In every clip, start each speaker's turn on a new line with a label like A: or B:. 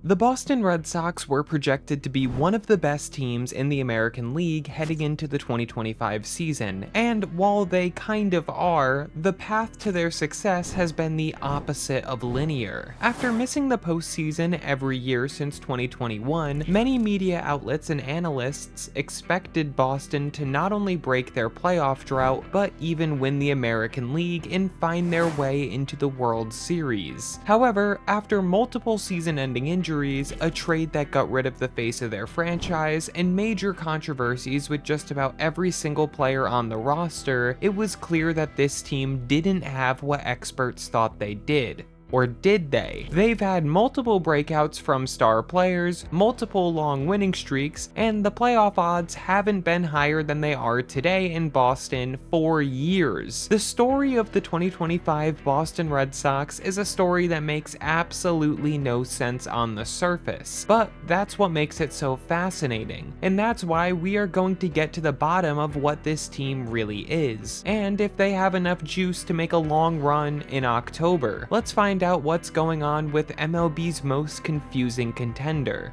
A: The Boston Red Sox were projected to be one of the best teams in the American League heading into the 2025 season, and while they kind of are, the path to their success has been the opposite of linear. After missing the postseason every year since 2021, many media outlets and analysts expected Boston to not only break their playoff drought, but even win the American League and find their way into the World Series. However, after multiple season-ending injuries, a trade that got rid of the face of their franchise, and major controversies with just about every single player on the roster, it was clear that this team didn't have what experts thought they did. Or did they? They've had multiple breakouts from star players, multiple long winning streaks, and the playoff odds haven't been higher than they are today in Boston for years. The story of the 2025 Boston Red Sox is a story that makes absolutely no sense on the surface, but that's what makes it so fascinating, and that's why we are going to get to the bottom of what this team really is, and if they have enough juice to make a long run in October. Let's find out what's going on with MLB's most confusing contender.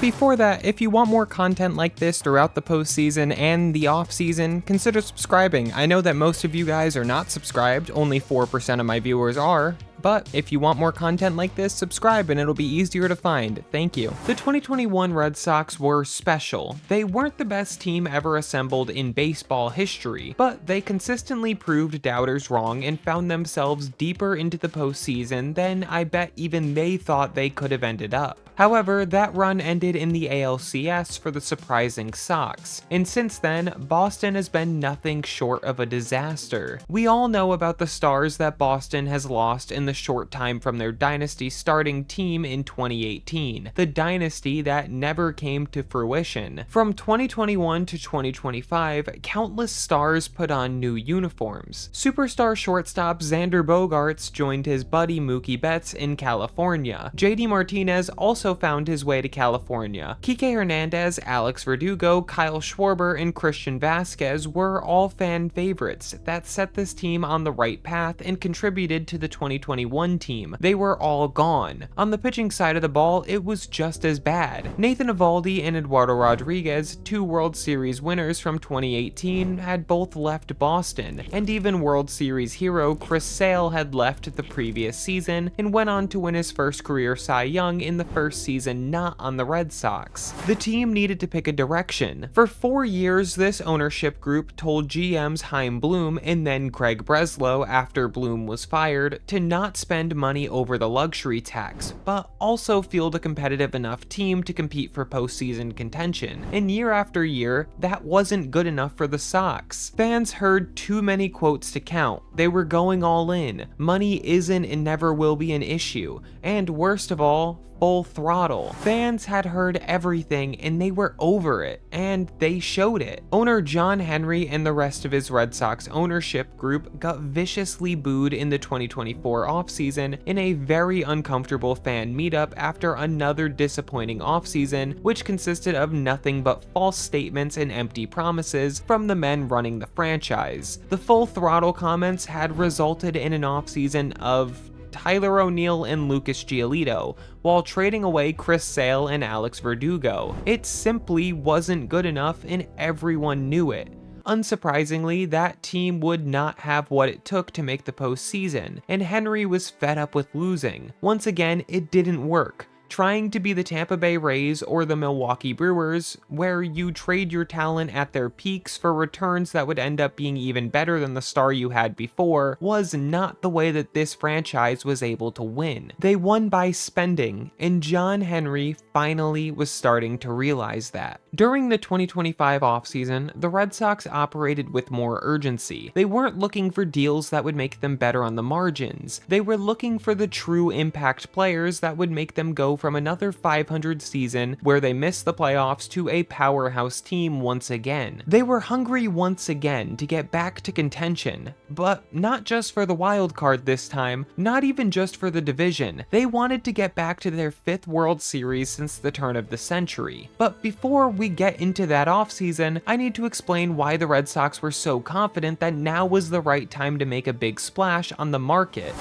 A: Before that, if you want more content like this throughout the postseason and the offseason, consider subscribing. I know that most of you guys are not subscribed, only 4% of my viewers are. But if you want more content like this, subscribe and it'll be easier to find. Thank you. The 2021 Red Sox were special. They weren't the best team ever assembled in baseball history, but they consistently proved doubters wrong and found themselves deeper into the postseason than I bet even they thought they could have ended up. However, that run ended in the ALCS for the surprising Sox, and since then, Boston has been nothing short of a disaster. We all know about the stars that Boston has lost in the short time from their dynasty starting team in 2018, the dynasty that never came to fruition. From 2021 to 2025, countless stars put on new uniforms. Superstar shortstop Xander Bogaerts joined his buddy Mookie Betts in California. JD Martinez also found his way to California. Kike Hernandez, Alex Verdugo, Kyle Schwarber, and Christian Vasquez were all fan favorites that set this team on the right path and contributed to the 2021 team. They were all gone. On the pitching side of the ball, it was just as bad. Nathan Eovaldi and Eduardo Rodriguez, two World Series winners from 2018, had both left Boston, and even World Series hero Chris Sale had left the previous season and went on to win his first career Cy Young in the first season not on the Red Sox. The team needed to pick a direction. For 4 years, this ownership group told GMs Chaim Bloom and then Craig Breslow, after Bloom was fired, to not spend money over the luxury tax, but also field a competitive enough team to compete for postseason contention. And year after year, that wasn't good enough for the Sox. Fans heard too many quotes to count. They were going all in. Money isn't and never will be an issue. And worst of all, full throttle. Fans had heard everything and they were over it, and they showed it. Owner John Henry and the rest of his Red Sox ownership group got viciously booed in the 2024 offseason in a very uncomfortable fan meetup after another disappointing offseason, which consisted of nothing but false statements and empty promises from the men running the franchise. The full throttle comments had resulted in an offseason of Tyler O'Neill and Lucas Giolito, while trading away Chris Sale and Alex Verdugo. It simply wasn't good enough and everyone knew it. Unsurprisingly, that team would not have what it took to make the postseason, and Henry was fed up with losing. Once again, it didn't work. Trying to be the Tampa Bay Rays or the Milwaukee Brewers, where you trade your talent at their peaks for returns that would end up being even better than the star you had before, was not the way that this franchise was able to win. They won by spending, and John Henry finally was starting to realize that. During the 2025 offseason, the Red Sox operated with more urgency. They weren't looking for deals that would make them better on the margins. They were looking for the true impact players that would make them go from another 500 season where they missed the playoffs to a powerhouse team once again. They were hungry once again to get back to contention, but not just for the wild card this time, not even just for the division. They wanted to get back to their 5th World Series since the turn of the century. But before we get into that offseason, I need to explain why the Red Sox were so confident that now was the right time to make a big splash on the market.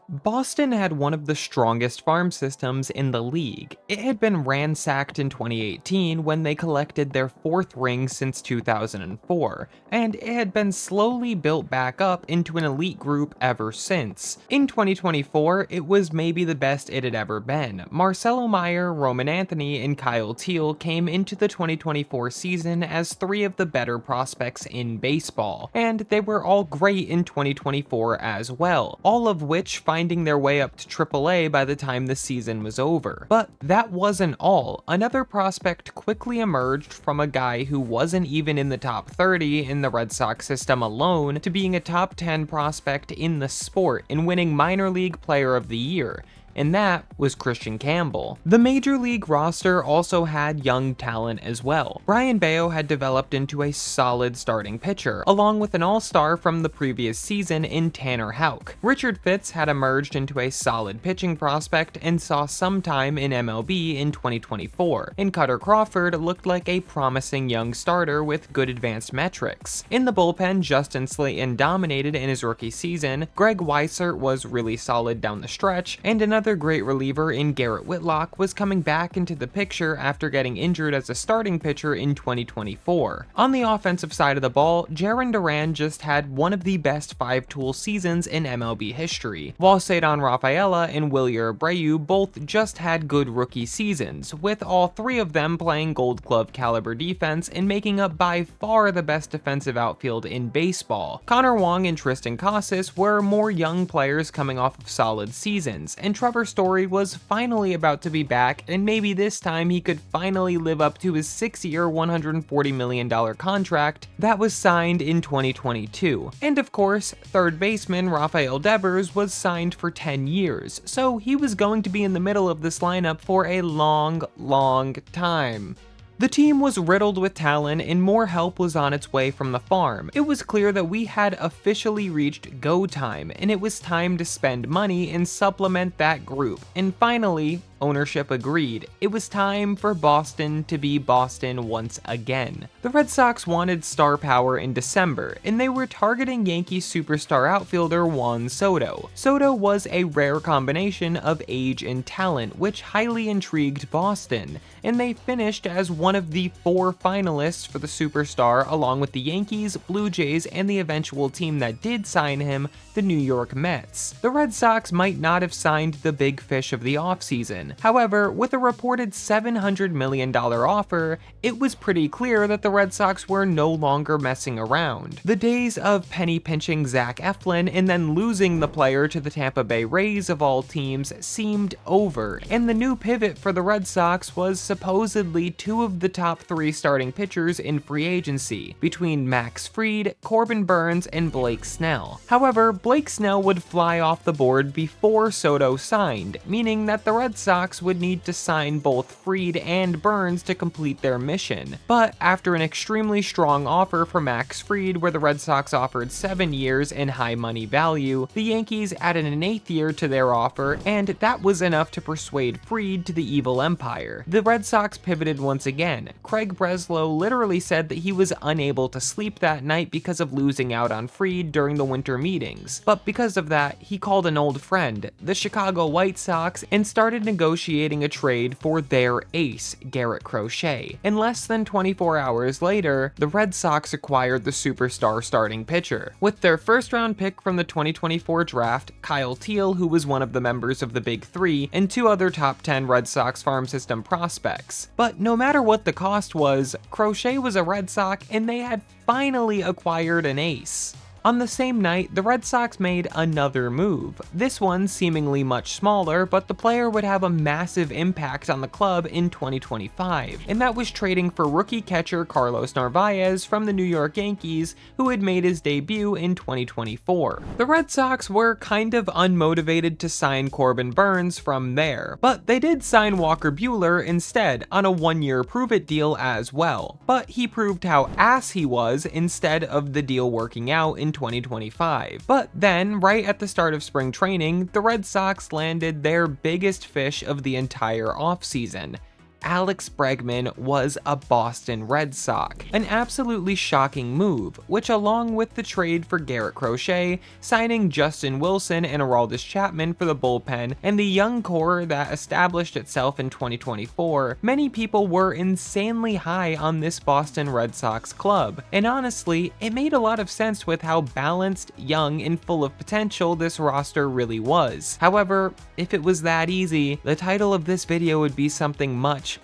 A: Boston had one of the strongest farm systems in the league. It had been ransacked in 2018 when they collected their fourth ring since 2004, and it had been slowly built back up into an elite group ever since. In 2024, it was maybe the best it had ever been. Marcelo Meyer, Roman Anthony, and Kyle Teal came into the 2024 season as three of the better prospects in baseball, and they were all great in 2024 as well, all of which finding their way up to AAA by the time the season was over. But that wasn't all. Another prospect quickly emerged from a guy who wasn't even in the top 30 in the Red Sox system alone to being a top 10 prospect in the sport and winning Minor League Player of the Year, and that was Christian Campbell. The Major League roster also had young talent as well. Brian Bayo had developed into a solid starting pitcher, along with an all-star from the previous season in Tanner Houck. Richard Fitz had emerged into a solid pitching prospect and saw some time in MLB in 2024, and Cutter Crawford looked like a promising young starter with good advanced metrics. In the bullpen, Justin Slayton dominated in his rookie season, Greg Weissert was really solid down the stretch, and another great reliever in Garrett Whitlock was coming back into the picture after getting injured as a starting pitcher in 2024. On the offensive side of the ball, Jarren Duran just had one of the best five-tool seasons in MLB history, while Ceddanne Rafaela and Wilyer Abreu both just had good rookie seasons, with all three of them playing Gold Glove caliber defense and making up by far the best defensive outfield in baseball. Connor Wong and Tristan Casas were more young players coming off of solid seasons, and Trevor Story was finally about to be back, and maybe this time he could finally live up to his 6-year, $140 million contract that was signed in 2022. And of course, third baseman Rafael Devers was signed for 10 years, so he was going to be in the middle of this lineup for a long time. The team was riddled with talent and more help was on its way from the farm. It was clear that we had officially reached go time, and it was time to spend money and supplement that group. And finally, ownership agreed. It was time for Boston to be Boston once again. The Red Sox wanted star power in December, and they were targeting Yankees superstar outfielder Juan Soto. Soto was a rare combination of age and talent, which highly intrigued Boston, and they finished as one of the 4 finalists for the superstar along with the Yankees, Blue Jays, and the eventual team that did sign him, the New York Mets. The Red Sox might not have signed the big fish of the offseason. However, with a reported $700 million offer, it was pretty clear that the Red Sox were no longer messing around. The days of penny pinching Zach Eflin and then losing the player to the Tampa Bay Rays of all teams seemed over, and the new pivot for the Red Sox was supposedly 2 of the top 3 starting pitchers in free agency, between Max Fried, Corbin Burnes, and Blake Snell. However, Blake Snell would fly off the board before Soto signed, meaning that the Red Sox would need to sign both Fried and Burnes to complete their mission. But after an extremely strong offer for Max Fried, where the Red Sox offered 7 years and high money value, the Yankees added an 8th year to their offer, and that was enough to persuade Fried to the evil empire. The Red Sox pivoted once again. Craig Breslow literally said that he was unable to sleep that night because of losing out on Fried during the winter meetings. But because of that, he called an old friend, the Chicago White Sox, and started negotiating a trade for their ace, Garrett Crochet. In less than 24 hours later, the Red Sox acquired the superstar starting pitcher. With their first-round pick from the 2024 draft, Kyle Teal, who was one of the members of the Big Three, and 2 other top 10 Red Sox farm system prospects. But no matter what the cost was, Crochet was a Red Sox, and they had finally acquired an ace. On the same night, the Red Sox made another move, this one seemingly much smaller, but the player would have a massive impact on the club in 2025, and that was trading for rookie catcher Carlos Narvaez from the New York Yankees, who had made his debut in 2024. The Red Sox were kind of unmotivated to sign Corbin Burnes from there, but they did sign Walker Buehler instead on a 1-year prove-it deal as well, but he proved how ass he was instead of the deal working out in 2025. But then, right at the start of spring training, the Red Sox landed their biggest fish of the entire offseason, Alex Bregman was a Boston Red Sox, an absolutely shocking move, which along with the trade for Garrett Crochet, signing Justin Wilson and Aroldis Chapman for the bullpen, and the young core that established itself in 2024, many people were insanely high on this Boston Red Sox club, and honestly, it made a lot of sense with how balanced, young, and full of potential this roster really was. However, if it was that easy, the title of this video would be something much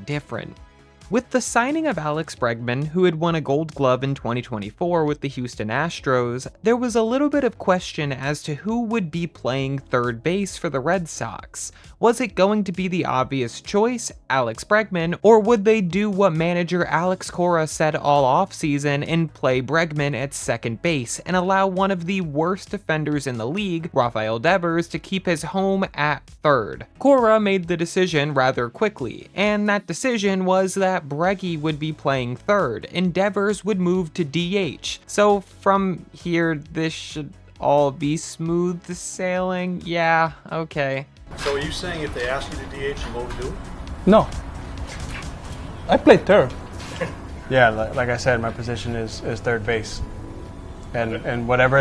A: different. With the signing of Alex Bregman, who had won a Gold Glove in 2024 with the Houston Astros, there was a little bit of question as to who would be playing third base for the Red Sox. Was it going to be the obvious choice, Alex Bregman, or would they do what manager Alex Cora said all offseason and play Bregman at second base and allow one of the worst defenders in the league, Rafael Devers, to keep his home at third? Cora made the decision rather quickly, and that decision was that Breggy would be playing third, and Devers would move to DH. So from here, this should all be smooth sailing. Yeah, okay.
B: So are you saying if they ask you to DH, you won't do it?
C: No. I played third. Yeah, like I said, my position is third base. And whatever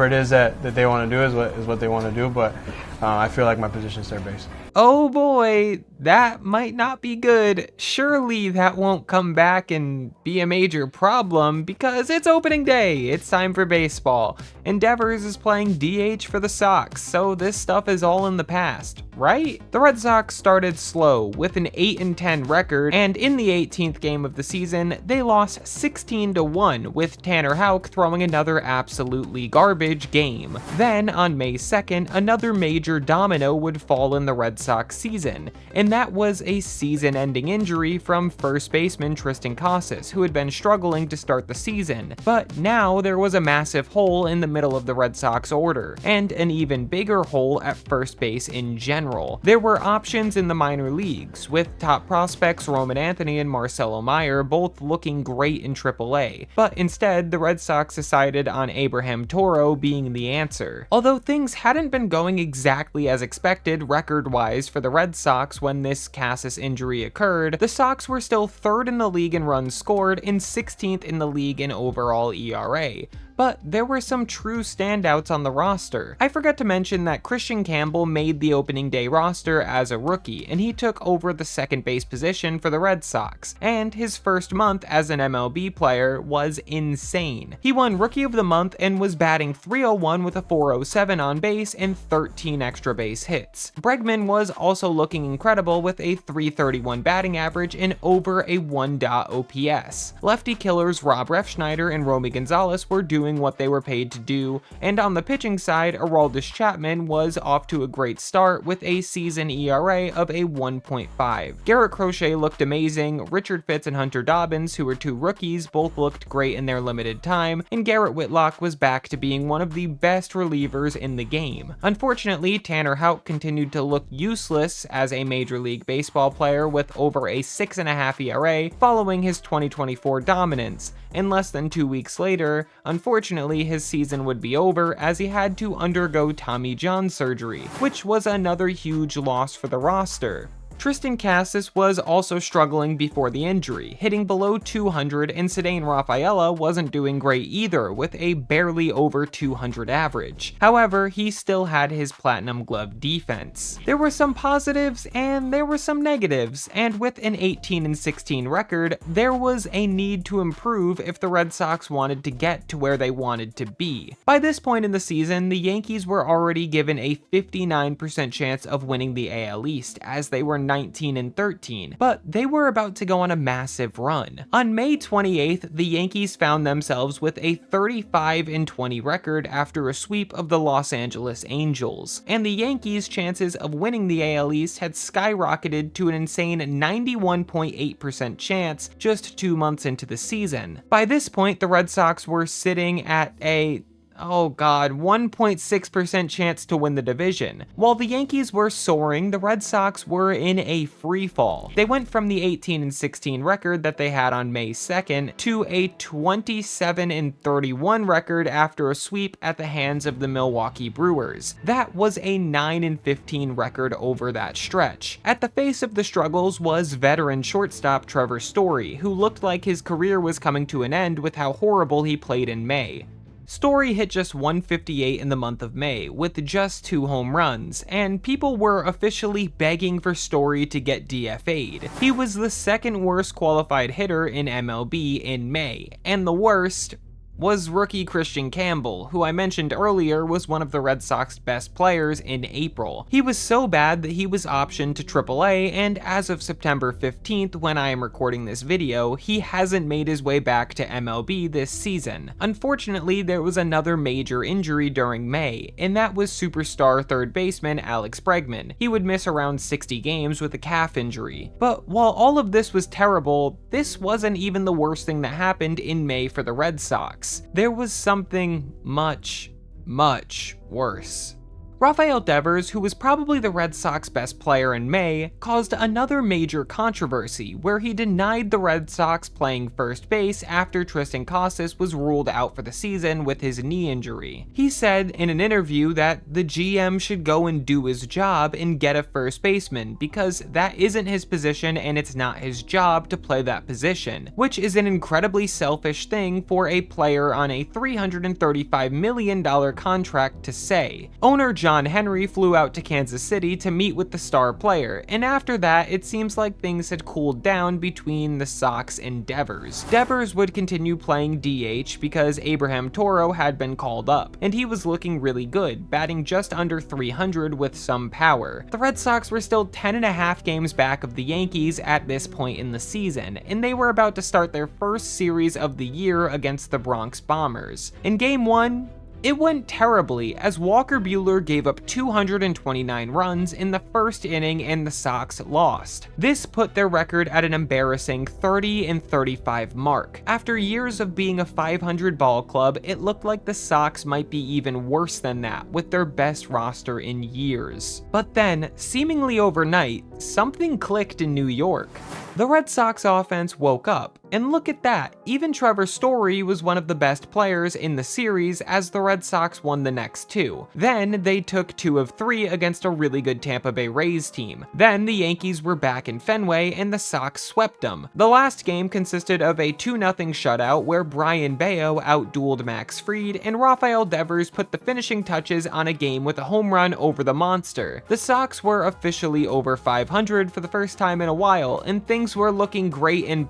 C: it is that they want to do is what they want to do, but I feel like my position is third base.
A: Oh boy, that might not be good. Surely that won't come back and be a major problem because it's opening day. It's time for baseball. And Devers is playing DH for the Sox, so this stuff is all in the past, right? The Red Sox started slow with an 8-10 record, and in the 18th game of the season, they lost 16-1 with Tanner Houck throwing another absolutely garbage game. Then on May 2nd, another major domino would fall in the Red Sox season, and that was a season-ending injury from first baseman Tristan Casas, who had been struggling to start the season. But now there was a massive hole in the middle of the Red Sox order, and an even bigger hole at first base in general. There were options in the minor leagues, with top prospects Roman Anthony and Marcelo Meyer both looking great in AAA, but instead the Red Sox decided on Abraham Toro being the answer. Although things hadn't been going exactly as expected record-wise for the Red Sox when this Casas injury occurred, the Sox were still third in the league in runs scored and 16th in the league in overall ERA. But there were some true standouts on the roster. I forgot to mention that Christian Campbell made the opening day roster as a rookie, and he took over the second base position for the Red Sox, and his first month as an MLB player was insane. He won Rookie of the Month and was batting .301 with a .407 on base and 13 extra base hits. Bregman was also looking incredible with a .331 batting average and over a 1. OPS. Lefty killers Rob Refschneider and Romy Gonzalez were doing what they were paid to do, and on the pitching side, Aroldis Chapman was off to a great start with a season ERA of a 1.5. Garrett Crochet looked amazing, Richard Fitz and Hunter Dobbins, who were two rookies, both looked great in their limited time, and Garrett Whitlock was back to being one of the best relievers in the game. Unfortunately, Tanner Houck continued to look useless as a Major League Baseball player with over a 6.5 ERA following his 2024 dominance, and less than 2 weeks later, unfortunately his season would be over as he had to undergo Tommy John surgery, which was another huge loss for the roster. Tristan Casas was also struggling before the injury, hitting below 200, and Ceddanne Rafaela wasn't doing great either, with a barely over 200 average. However, he still had his Platinum Glove defense. There were some positives and there were some negatives, and with an 18-16 record, there was a need to improve if the Red Sox wanted to get to where they wanted to be. By this point in the season, the Yankees were already given a 59% chance of winning the AL East, as they were 19-13, but they were about to go on a massive run. On May 28th, the Yankees found themselves with a 35-20 record after a sweep of the Los Angeles Angels, and the Yankees' chances of winning the AL East had skyrocketed to an insane 91.8% chance just 2 months into the season. By this point, the Red Sox were sitting at a oh god, 1.6% chance to win the division. While the Yankees were soaring, the Red Sox were in a free fall. They went from the 18-16 record that they had on May 2nd to a 27-31 record after a sweep at the hands of the Milwaukee Brewers. That was a 9-15 record over that stretch. At the face of the struggles was veteran shortstop Trevor Story, who looked like his career was coming to an end with how horrible he played in May. Story hit just 158 in the month of May, with just 2 home runs, and people were officially begging for Story to get DFA'd. He was the second worst qualified hitter in MLB in May, and the worst was rookie Christian Campbell, who I mentioned earlier was one of the Red Sox's best players in April. He was so bad that he was optioned to AAA, and as of September 15th, when I am recording this video, he hasn't made his way back to MLB this season. Unfortunately, there was another major injury during May, and that was superstar third baseman Alex Bregman. He would miss around 60 games with a calf injury. But while all of this was terrible, this wasn't even the worst thing that happened in May for the Red Sox. There was something much, much worse. Rafael Devers, who was probably the Red Sox best player in May, caused another major controversy where he denied the Red Sox playing first base after Tristan Casas was ruled out for the season with his knee injury. He said in an interview that the GM should go and do his job and get a first baseman because that isn't his position and it's not his job to play that position, which is an incredibly selfish thing for a player on a $335 million contract to say. Owner John Henry flew out to Kansas City to meet with the star player, and after that, it seems like things had cooled down between the Sox and Devers. Devers would continue playing DH because Abraham Toro had been called up, and he was looking really good, batting just under 300 with some power. The Red Sox were still 10.5 games back of the Yankees at this point in the season, and they were about to start their first series of the year against the Bronx Bombers. In Game 1, it went terribly as Walker Buehler gave up 229 runs in the first inning and the Sox lost. This put their record at an embarrassing 30-35 mark. After years of being a 500 ball club, it looked like the Sox might be even worse than that with their best roster in years. But then, seemingly overnight, something clicked in New York. The Red Sox offense woke up, and look at that, even Trevor Story was one of the best players in the series as the Red Sox won the next 2. Then they took 2 of 3 against a really good Tampa Bay Rays team. Then the Yankees were back in Fenway and the Sox swept them. The last game consisted of a 2-0 shutout where Brian Bayo outdueled Max Fried and Rafael Devers put the finishing touches on a game with a home run over the monster. The Sox were officially over 500 for the first time in a while, and things were looking great in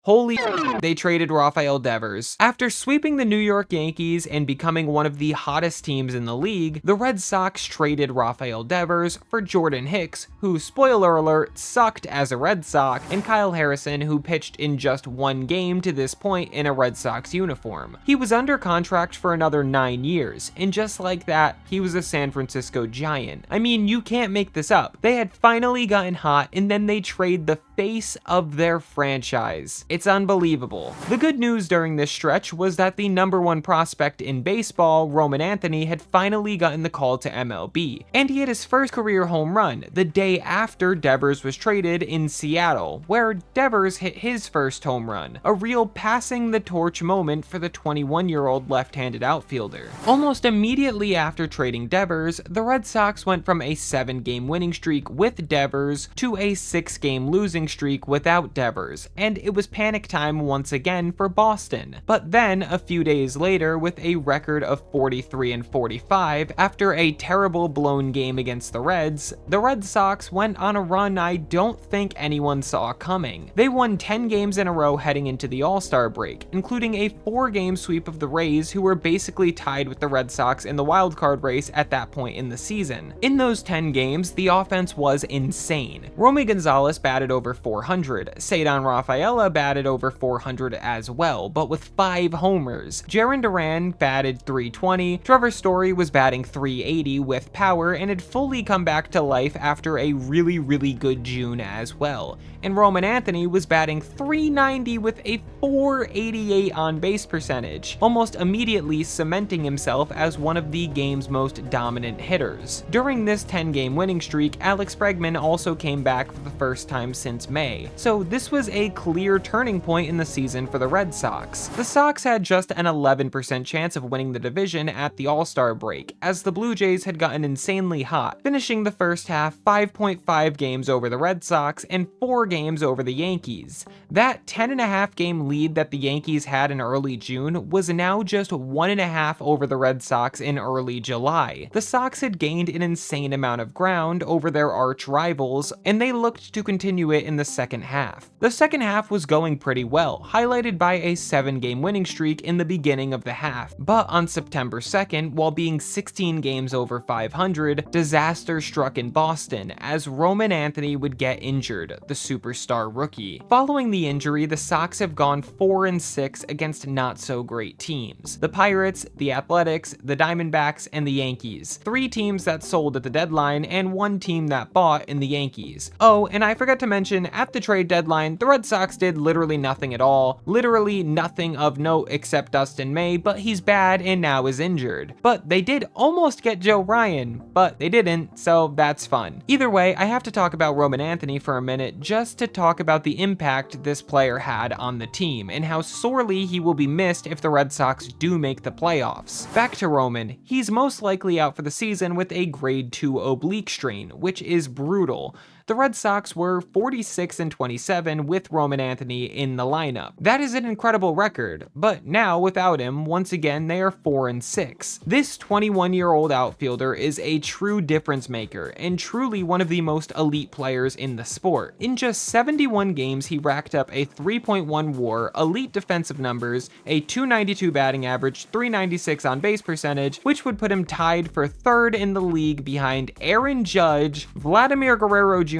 A: Holy they traded Rafael Devers. After sweeping the New York Yankees and becoming one of the hottest teams in the league, the Red Sox traded Rafael Devers for Jordan Hicks, who, spoiler alert, sucked as a Red Sox, and Kyle Harrison, who pitched in just 1 game to this point in a Red Sox uniform. He was under contract for another 9 years, and just like that, he was a San Francisco Giant. I mean, you can't make this up. They had finally gotten hot, and then they trade the face of their franchise. It's unbelievable. The good news during this stretch was that the #1 prospect in baseball, Roman Anthony, had finally gotten the call to MLB, and he had his first career home run the day after Devers was traded in Seattle, where Devers hit his first home run, a real passing the torch moment for the 21-year-old left-handed outfielder. Almost immediately after trading Devers, the Red Sox went from a 7-game winning streak with Devers to a 6-game losing streak without Devers, and it was panic time once again for Boston. But then, a few days later, with a record of 43-45 after a terrible blown game against the Reds, the Red Sox went on a run I don't think anyone saw coming. They won 10 games in a row heading into the All-Star break, including a 4-game sweep of the Rays, who were basically tied with the Red Sox in the wildcard race at that point in the season. In those 10 games, the offense was insane. Romy Gonzalez batted over 400, Ceddanne Rafaela batted batted over 400 as well, but with 5 homers. Jarren Duran batted .320, Trevor Story was batting .380 with power and had fully come back to life after a really good June as well. And Roman Anthony was batting .390 with a .488 on-base percentage, almost immediately cementing himself as one of the game's most dominant hitters. During this 10-game winning streak, Alex Bregman also came back for the first time since May, so this was a clear turning point in the season for the Red Sox. The Sox had just an 11% chance of winning the division at the All-Star break, as the Blue Jays had gotten insanely hot, finishing the first half 5.5 games over the Red Sox and 4 games over the Yankees. That 10.5 game lead that the Yankees had in early June was now just 1.5 over the Red Sox in early July. The Sox had gained an insane amount of ground over their arch rivals, and they looked to continue it in the second half. The second half was going pretty well, highlighted by a 7-game winning streak in the beginning of the half, but on September 2nd, while being 16 games over 500, disaster struck in Boston as Roman Anthony would get injured, the superstar rookie. Following the injury, the Sox have gone 4-6 against not-so-great teams: the Pirates, the Athletics, the Diamondbacks, and the Yankees. 3 teams that sold at the deadline, and 1 team that bought in the Yankees. Oh, and I forgot to mention, at the trade deadline, the Red Sox did literally nothing at all. Literally nothing of note except Dustin May, but he's bad and now is injured. But they did almost get Joe Ryan, but they didn't, so that's fun. Either way, I have to talk about Roman Anthony for a minute just to talk about the impact this player had on the team and how sorely he will be missed if the Red Sox do make the playoffs. Back to Roman, he's most likely out for the season with a grade 2 oblique strain, which is brutal. The Red Sox were 46-27 with Roman Anthony in the lineup. That is an incredible record, but now without him, once again they are 4-6. This 21-year-old outfielder is a true difference maker and truly one of the most elite players in the sport. In just 71 games, he racked up a 3.1 WAR, elite defensive numbers, a .292 batting average, .396 on base percentage, which would put him tied for 3rd in the league behind Aaron Judge, Vladimir Guerrero Jr.,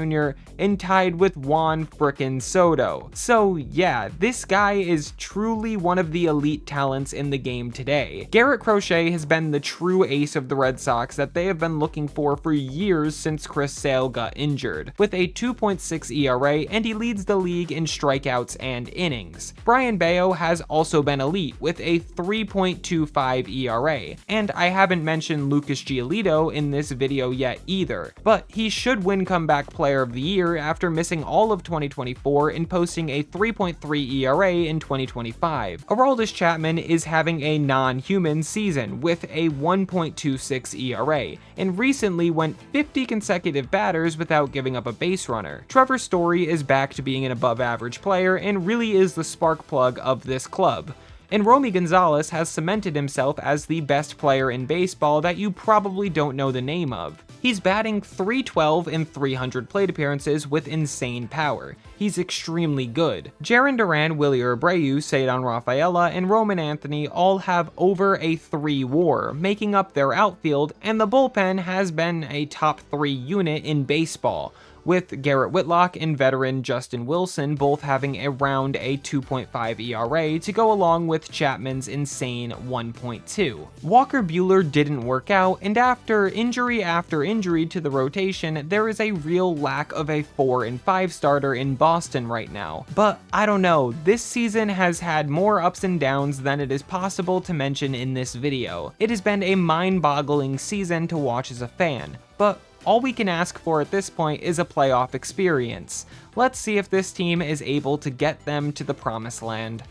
A: and tied with Juan frickin' Soto. So yeah, this guy is truly one of the elite talents in the game today. Garrett Crochet has been the true ace of the Red Sox that they have been looking for years since Chris Sale got injured, with a 2.6 ERA, and he leads the league in strikeouts and innings. Brian Bayo has also been elite with a 3.25 ERA, and I haven't mentioned Lucas Giolito in this video yet either, but he should win comeback player of the year after missing all of 2024 and posting a 3.3 ERA in 2025. Aroldis Chapman is having a non-human season with a 1.26 ERA, and recently went 50 consecutive batters without giving up a base runner. Trevor Story is back to being an above-average player and really is the spark plug of this club. And Romy Gonzalez has cemented himself as the best player in baseball that you probably don't know the name of. He's batting .312 in 300 plate appearances with insane power. He's extremely good. Jarren Duran, Willy Abreu, Ceddanne Rafaela, and Roman Anthony all have over a 3 WAR, making up their outfield, and the bullpen has been a top 3 unit in baseball, with Garrett Whitlock and veteran Justin Wilson both having around a 2.5 ERA to go along with Chapman's insane 1.2. Walker Buehler didn't work out, and after injury to the rotation, there is a real lack of a 4 and 5 starter in Boston right now. But I don't know, this season has had more ups and downs than it is possible to mention in this video. It has been a mind-boggling season to watch as a fan, but all we can ask for at this point is a playoff experience. Let's see if this team is able to get them to the promised land.